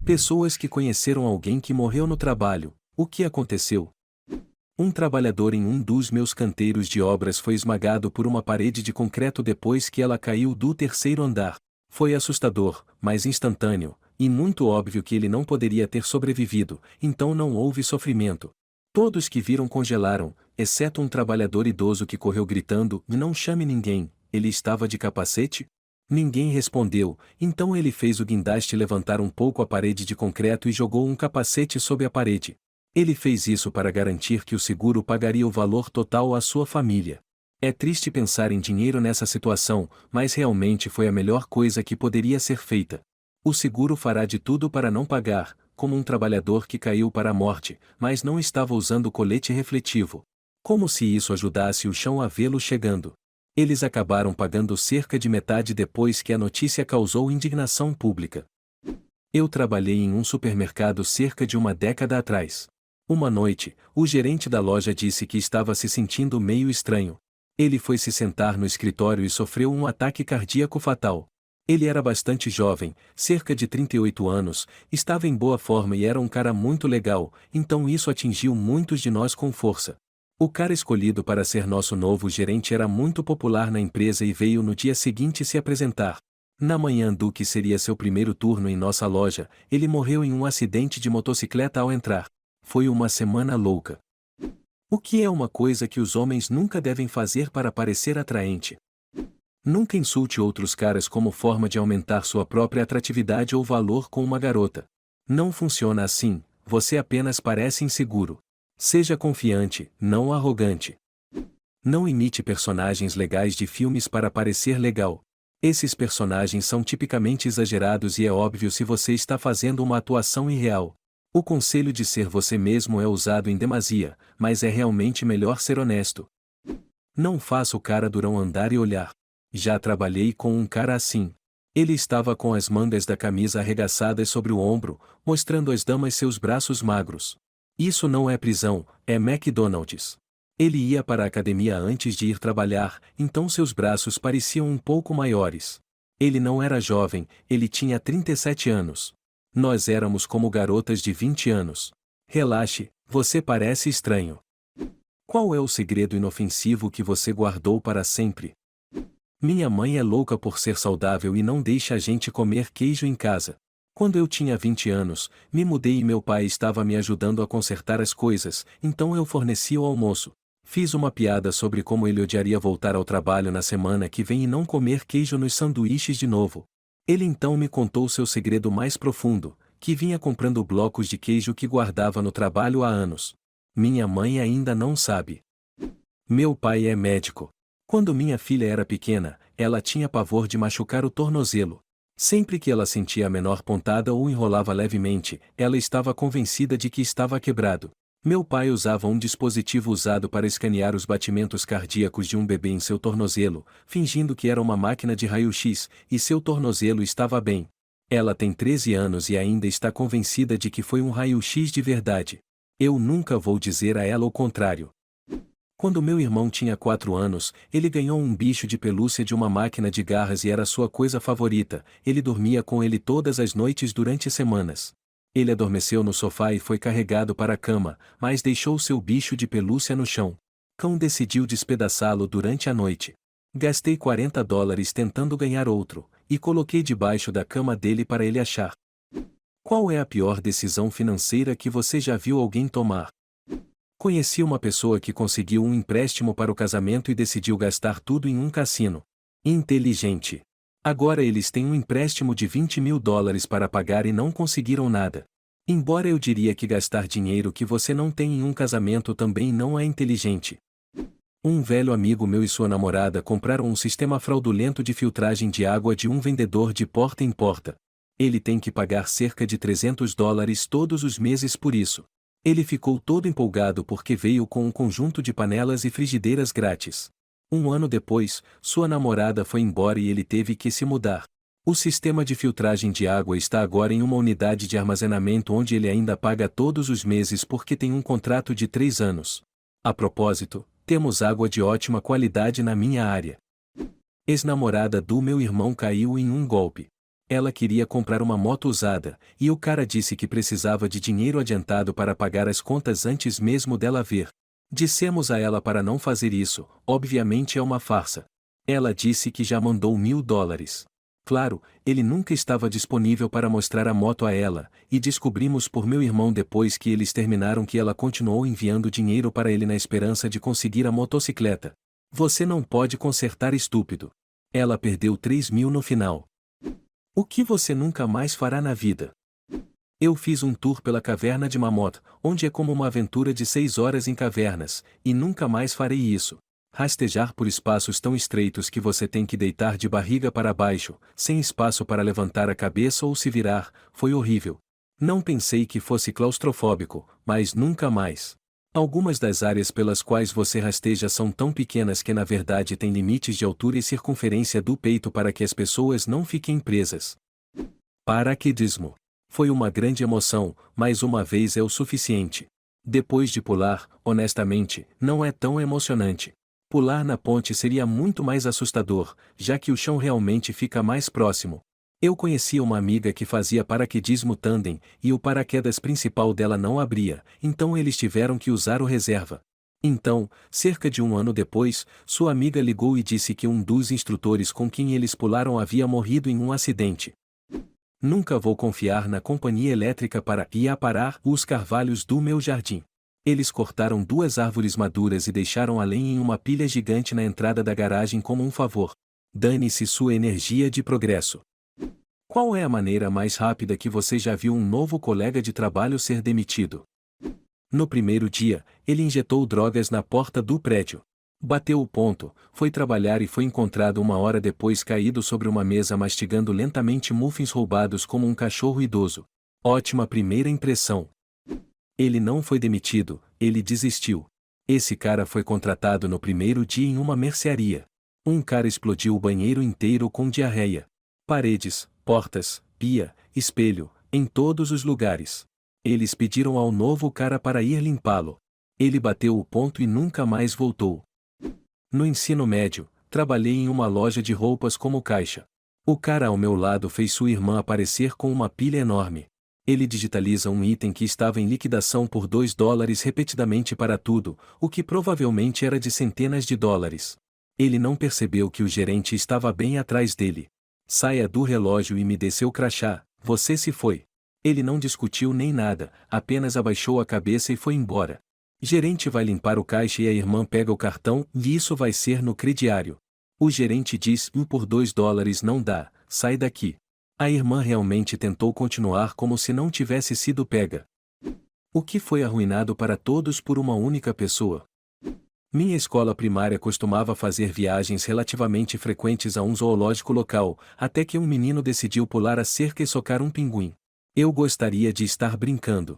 Pessoas que conheceram alguém que morreu no trabalho. O que aconteceu? Um trabalhador em um dos meus canteiros de obras foi esmagado por uma parede de concreto depois que ela caiu do terceiro andar. Foi assustador, mas instantâneo, e muito óbvio que ele não poderia ter sobrevivido, então não houve sofrimento. Todos que viram congelaram, exceto um trabalhador idoso que correu gritando: "Não chame ninguém, ele estava de capacete?" Ninguém respondeu, então ele fez o guindaste levantar um pouco a parede de concreto e jogou um capacete sob a parede. Ele fez isso para garantir que o seguro pagaria o valor total à sua família. É triste pensar em dinheiro nessa situação, mas realmente foi a melhor coisa que poderia ser feita. O seguro fará de tudo para não pagar, como um trabalhador que caiu para a morte, mas não estava usando colete refletivo. Como se isso ajudasse o chão a vê-lo chegando. Eles acabaram pagando cerca de metade depois que a notícia causou indignação pública. Eu trabalhei em um supermercado cerca de uma década atrás. Uma noite, o gerente da loja disse que estava se sentindo meio estranho. Ele foi se sentar no escritório e sofreu um ataque cardíaco fatal. Ele era bastante jovem, cerca de 38 anos, estava em boa forma e era um cara muito legal, então isso atingiu muitos de nós com força. O cara escolhido para ser nosso novo gerente era muito popular na empresa e veio no dia seguinte se apresentar. Na manhã do que seria seu primeiro turno em nossa loja, ele morreu em um acidente de motocicleta ao entrar. Foi uma semana louca. O que é uma coisa que os homens nunca devem fazer para parecer atraente? Nunca insulte outros caras como forma de aumentar sua própria atratividade ou valor com uma garota. Não funciona assim, você apenas parece inseguro. Seja confiante, não arrogante. Não imite personagens legais de filmes para parecer legal. Esses personagens são tipicamente exagerados e é óbvio se você está fazendo uma atuação irreal. O conselho de ser você mesmo é usado em demasia, mas é realmente melhor ser honesto. Não faça o cara durão andar e olhar. Já trabalhei com um cara assim. Ele estava com as mangas da camisa arregaçadas sobre o ombro, mostrando às damas seus braços magros. Isso não é prisão, é McDonald's. Ele ia para a academia antes de ir trabalhar, então seus braços pareciam um pouco maiores. Ele não era jovem, ele tinha 37 anos. Nós éramos como garotas de 20 anos. Relaxe, você parece estranho. Qual é o segredo inofensivo que você guardou para sempre? Minha mãe é louca por ser saudável e não deixa a gente comer queijo em casa. Quando eu tinha 20 anos, me mudei e meu pai estava me ajudando a consertar as coisas, então eu forneci o almoço. Fiz uma piada sobre como ele odiaria voltar ao trabalho na semana que vem e não comer queijo nos sanduíches de novo. Ele então me contou seu segredo mais profundo, que vinha comprando blocos de queijo que guardava no trabalho há anos. Minha mãe ainda não sabe. Meu pai é médico. Quando minha filha era pequena, ela tinha pavor de machucar o tornozelo. Sempre que ela sentia a menor pontada ou enrolava levemente, ela estava convencida de que estava quebrado. Meu pai usava um dispositivo usado para escanear os batimentos cardíacos de um bebê em seu tornozelo, fingindo que era uma máquina de raio-x, e seu tornozelo estava bem. Ela tem 13 anos e ainda está convencida de que foi um raio-x de verdade. Eu nunca vou dizer a ela o contrário. Quando meu irmão tinha 4 anos, ele ganhou um bicho de pelúcia de uma máquina de garras e era sua coisa favorita. Ele dormia com ele todas as noites durante semanas. Ele adormeceu no sofá e foi carregado para a cama, mas deixou seu bicho de pelúcia no chão. Cão decidiu despedaçá-lo durante a noite. Gastei $40 tentando ganhar outro, e coloquei debaixo da cama dele para ele achar. Qual é a pior decisão financeira que você já viu alguém tomar? Conheci uma pessoa que conseguiu um empréstimo para o casamento e decidiu gastar tudo em um cassino. Inteligente. Agora eles têm um empréstimo de $20.000 para pagar e não conseguiram nada. Embora eu diria que gastar dinheiro que você não tem em um casamento também não é inteligente. Um velho amigo meu e sua namorada compraram um sistema fraudulento de filtragem de água de um vendedor de porta em porta. Ele tem que pagar cerca de $300 todos os meses por isso. Ele ficou todo empolgado porque veio com um conjunto de panelas e frigideiras grátis. Um ano depois, sua namorada foi embora e ele teve que se mudar. O sistema de filtragem de água está agora em uma unidade de armazenamento onde ele ainda paga todos os meses porque tem um contrato de 3 anos. A propósito, temos água de ótima qualidade na minha área. Ex-namorada do meu irmão caiu em um golpe. Ela queria comprar uma moto usada, e o cara disse que precisava de dinheiro adiantado para pagar as contas antes mesmo dela ver. Dissemos a ela para não fazer isso, obviamente é uma farsa. Ela disse que já mandou $1000. Claro, ele nunca estava disponível para mostrar a moto a ela, e descobrimos por meu irmão depois que eles terminaram que ela continuou enviando dinheiro para ele na esperança de conseguir a motocicleta. Você não pode consertar estúpido. Ela perdeu 3.000 no final. O que você nunca mais fará na vida? Eu fiz um tour pela caverna de Mammoth, onde é como uma aventura de 6 horas em cavernas, e nunca mais farei isso. Rastejar por espaços tão estreitos que você tem que deitar de barriga para baixo, sem espaço para levantar a cabeça ou se virar, foi horrível. Não pensei que fosse claustrofóbico, mas nunca mais. Algumas das áreas pelas quais você rasteja são tão pequenas que na verdade têm limites de altura e circunferência do peito para que as pessoas não fiquem presas. Paraquedismo. Foi uma grande emoção, mas uma vez é o suficiente. Depois de pular, honestamente, não é tão emocionante. Pular na ponte seria muito mais assustador, já que o chão realmente fica mais próximo. Eu conhecia uma amiga que fazia paraquedismo tandem, e o paraquedas principal dela não abria, então eles tiveram que usar o reserva. Então, cerca de um ano depois, sua amiga ligou e disse que um dos instrutores com quem eles pularam havia morrido em um acidente. Nunca vou confiar na companhia elétrica para ir aparar os carvalhos do meu jardim. Eles cortaram 2 árvores maduras e deixaram a lenha em uma pilha gigante na entrada da garagem como um favor. Dane-se sua energia de progresso. Qual é a maneira mais rápida que você já viu um novo colega de trabalho ser demitido? No primeiro dia, ele injetou drogas na porta do prédio. Bateu o ponto, foi trabalhar e foi encontrado 1 hora depois caído sobre uma mesa mastigando lentamente muffins roubados como um cachorro idoso. Ótima primeira impressão. Ele não foi demitido, ele desistiu. Esse cara foi contratado no primeiro dia em uma mercearia. Um cara explodiu o banheiro inteiro com diarreia. Paredes, portas, pia, espelho, em todos os lugares. Eles pediram ao novo cara para ir limpá-lo. Ele bateu o ponto e nunca mais voltou. No ensino médio, trabalhei em uma loja de roupas como caixa. O cara ao meu lado fez sua irmã aparecer com uma pilha enorme. Ele digitaliza um item que estava em liquidação por $2 repetidamente para tudo, o que provavelmente era de centenas de dólares. Ele não percebeu que o gerente estava bem atrás dele. Saia do relógio e me dê seu crachá, você se foi. Ele não discutiu nem nada, apenas abaixou a cabeça e foi embora. Gerente vai limpar o caixa e a irmã pega o cartão, e isso vai ser no crediário. O gerente diz, por $2 não dá, sai daqui. A irmã realmente tentou continuar como se não tivesse sido pega. O que foi arruinado para todos por uma única pessoa? Minha escola primária costumava fazer viagens relativamente frequentes a um zoológico local, até que um menino decidiu pular a cerca e socar um pinguim. Eu gostaria de estar brincando.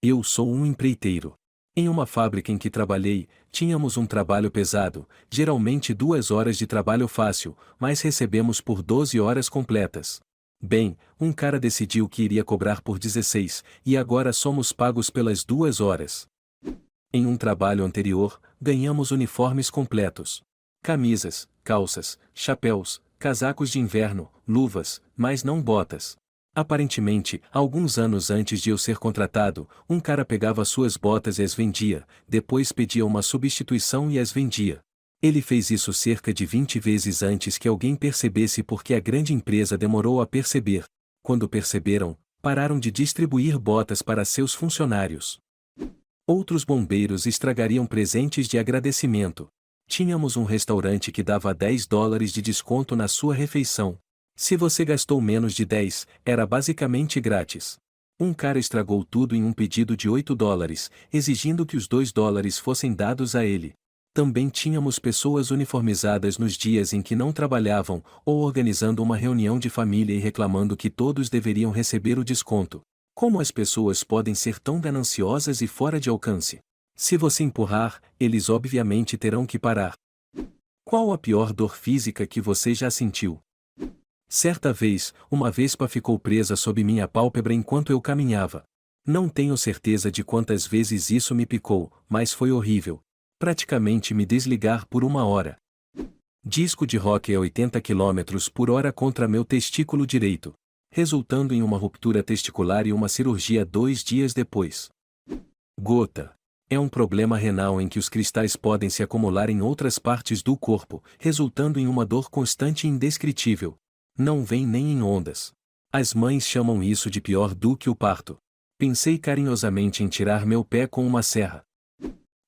Eu sou um empreiteiro. Em uma fábrica em que trabalhei, tínhamos um trabalho pesado, geralmente 2 horas de trabalho fácil, mas recebemos por 12 horas completas. Bem, um cara decidiu que iria cobrar por 16, e agora somos pagos pelas 2 horas. Em um trabalho anterior, ganhamos uniformes completos. Camisas, calças, chapéus, casacos de inverno, luvas, mas não botas. Aparentemente, alguns anos antes de eu ser contratado, um cara pegava suas botas e as vendia, depois pedia uma substituição e as vendia. Ele fez isso cerca de 20 vezes antes que alguém percebesse porque a grande empresa demorou a perceber. Quando perceberam, pararam de distribuir botas para seus funcionários. Outros bombeiros estragariam presentes de agradecimento. Tínhamos um restaurante que dava $10 de desconto na sua refeição. Se você gastou menos de 10, era basicamente grátis. Um cara estragou tudo em um pedido de $8, exigindo que os $2 fossem dados a ele. Também tínhamos pessoas uniformizadas nos dias em que não trabalhavam, ou organizando uma reunião de família e reclamando que todos deveriam receber o desconto. Como as pessoas podem ser tão gananciosas e fora de alcance? Se você empurrar, eles obviamente terão que parar. Qual a pior dor física que você já sentiu? Certa vez, uma vespa ficou presa sob minha pálpebra enquanto eu caminhava. Não tenho certeza de quantas vezes isso me picou, mas foi horrível. Praticamente me desligar por 1 hora. Disco de rock a 80 km/h contra meu testículo direito, resultando em uma ruptura testicular e uma cirurgia 2 dias depois. Gota. É um problema renal em que os cristais podem se acumular em outras partes do corpo, resultando em uma dor constante e indescritível. Não vem nem em ondas. As mães chamam isso de pior do que o parto. Pensei carinhosamente em tirar meu pé com uma serra.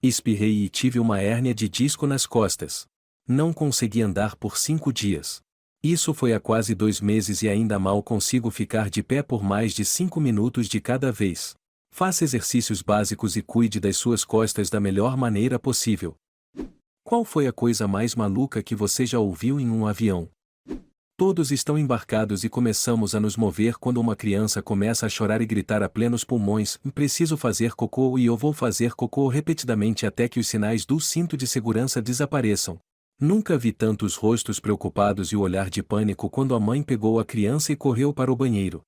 Espirrei e tive uma hérnia de disco nas costas. Não consegui andar por 5 dias. Isso foi há quase 2 meses e ainda mal consigo ficar de pé por mais de 5 minutos de cada vez. Faça exercícios básicos e cuide das suas costas da melhor maneira possível. Qual foi a coisa mais maluca que você já ouviu em um avião? Todos estão embarcados e começamos a nos mover quando uma criança começa a chorar e gritar a plenos pulmões: preciso fazer cocô e eu vou fazer cocô repetidamente até que os sinais do cinto de segurança desapareçam. Nunca vi tantos rostos preocupados e o olhar de pânico quando a mãe pegou a criança e correu para o banheiro.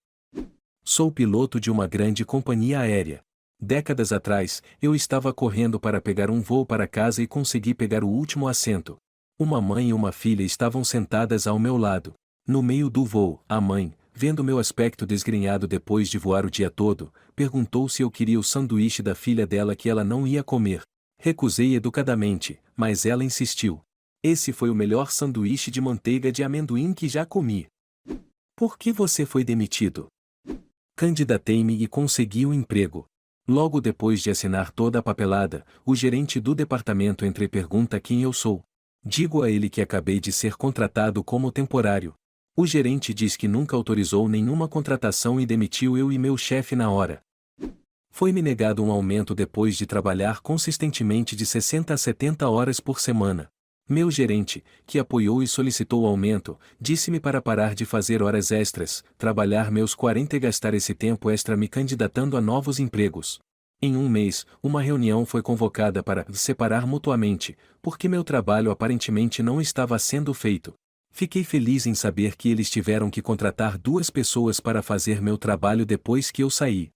Sou piloto de uma grande companhia aérea. Décadas atrás, eu estava correndo para pegar um voo para casa e consegui pegar o último assento. Uma mãe e uma filha estavam sentadas ao meu lado. No meio do voo, a mãe, vendo meu aspecto desgrenhado depois de voar o dia todo, perguntou se eu queria o sanduíche da filha dela que ela não ia comer. Recusei educadamente, mas ela insistiu. Esse foi o melhor sanduíche de manteiga de amendoim que já comi. Por que você foi demitido? Candidatei-me e consegui o emprego. Logo depois de assinar toda a papelada, o gerente do departamento entra e pergunta quem eu sou. Digo a ele que acabei de ser contratado como temporário. O gerente diz que nunca autorizou nenhuma contratação e demitiu eu e meu chefe na hora. Foi-me negado um aumento depois de trabalhar consistentemente de 60 a 70 horas por semana. Meu gerente, que apoiou e solicitou o aumento, disse-me para parar de fazer horas extras, trabalhar meus 40 e gastar esse tempo extra me candidatando a novos empregos. Em um mês, uma reunião foi convocada para separar mutuamente, porque meu trabalho aparentemente não estava sendo feito. Fiquei feliz em saber que eles tiveram que contratar 2 pessoas para fazer meu trabalho depois que eu saí.